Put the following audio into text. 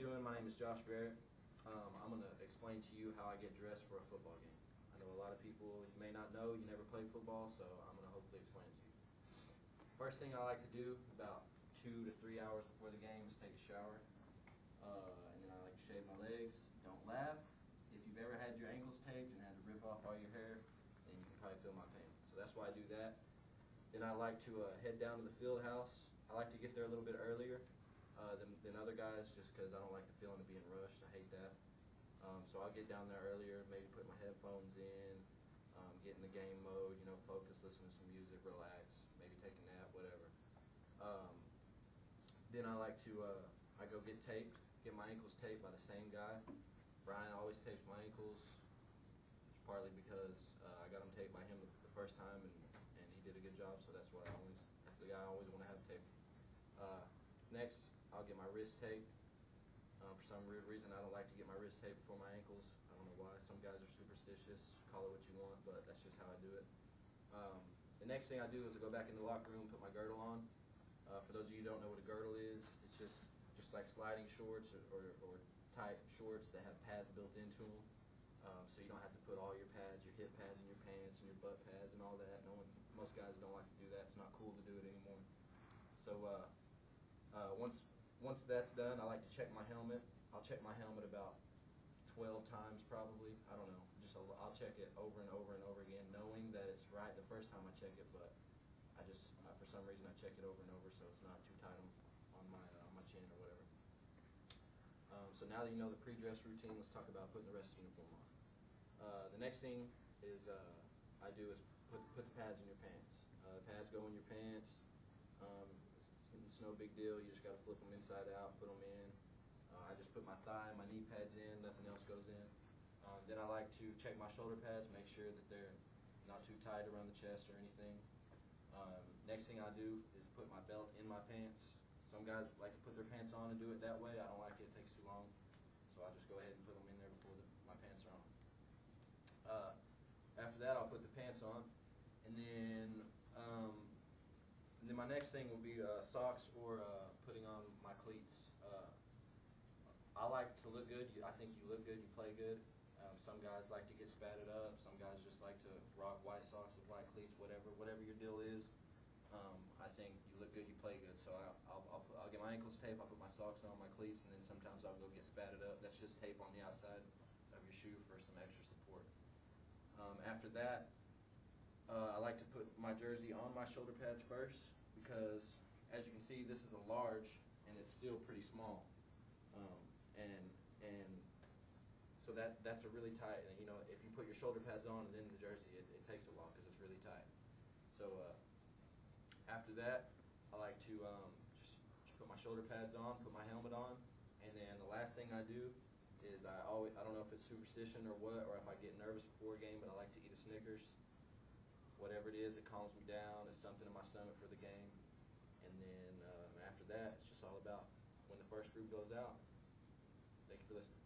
you doing? My name is Josh Barrett. I'm going to explain to you how I get dressed for a football game. I know a lot of people you may not know, you never played football, so I'm going to hopefully explain it to you. First thing I like to do about 2 to 3 hours before the game is take a shower. And then I like to shave my legs. Don't laugh. If you've ever had your ankles taped and had to rip off all your hair, then you can probably feel my pain. So that's why I do that. Then I like to head down to the field house. I like to get there a little bit earlier than other guys, just because I don't like the feeling of being rushed. I hate that. So I'll get down there earlier, maybe put my headphones in, get in the game mode, focus, listen to some music, relax, maybe take a nap, whatever. Then I like to, I go get my ankles taped by the same guy. Brian always tapes my ankles, partly because I got them taped by him the first time, and he did a good job, so that's the guy I always want to have taped. Next, I'll get my wrist taped. For some weird reason, I don't like to get my wrist taped before my ankles. I don't know why. Some guys are superstitious. Call it what you want, but that's just how I do it. The next thing I do is I go back in the locker room, put my girdle on. For those of you who don't know what a girdle is, it's just like sliding shorts or tight shorts that have pads built into them. So you don't have to put all your pads, your hip pads in your pants and your butt pads and all that. Most guys don't like to do that. It's not cool to do it anymore. So once that's done, I like to check my helmet. I'll check my helmet about 12 times probably. I don't know. I'll check it over and over and over again, knowing that it's right the first time I check it, but for some reason I check it over and over so it's not too tight on my chin or whatever. So now that you know the pre-dress routine, let's talk about putting the rest of the uniform on. The next thing is I do is put the pads in your pants. The pads go in your pants. It's no big deal. You just got to flip them inside out, put them in. I just put my thigh and my knee pads in. Nothing else goes in. Then I like to check my shoulder pads, make sure that they're not too tight around the chest or anything. Next thing I do is put my belt in my pants. Some guys like to put their pants on and do it that way. I don't like it. It takes too long. So I just go ahead and put them in there before my pants are on. After that, I'll put the pants on. And then my next thing will be socks or putting on my cleats. I like to look good. I think you look good, you play good. Some guys like to get spatted up. Some guys just like to rock white socks with white cleats, whatever your deal is. I think you look good, you play good. So I'll get my ankles taped, I'll put my socks on, my cleats, and then sometimes I'll go get spatted up. That's just tape on the outside of your shoe for some extra support. After that, I like to put my jersey on my shoulder pads first because, as you can see, this is a large and it's still pretty small. So that's a really tight, and if you put your shoulder pads on and then the jersey, it takes a while because it's really tight. So after that, I like to just put my shoulder pads on, put my helmet on, and then the last thing I do is I don't know if it's superstition or what, or if I get nervous before a game, but I like to eat a Snickers. Whatever it is, it calms me down. It's something in my stomach for the game. And then after that, it's just all about when the first group goes out. Thank you for listening.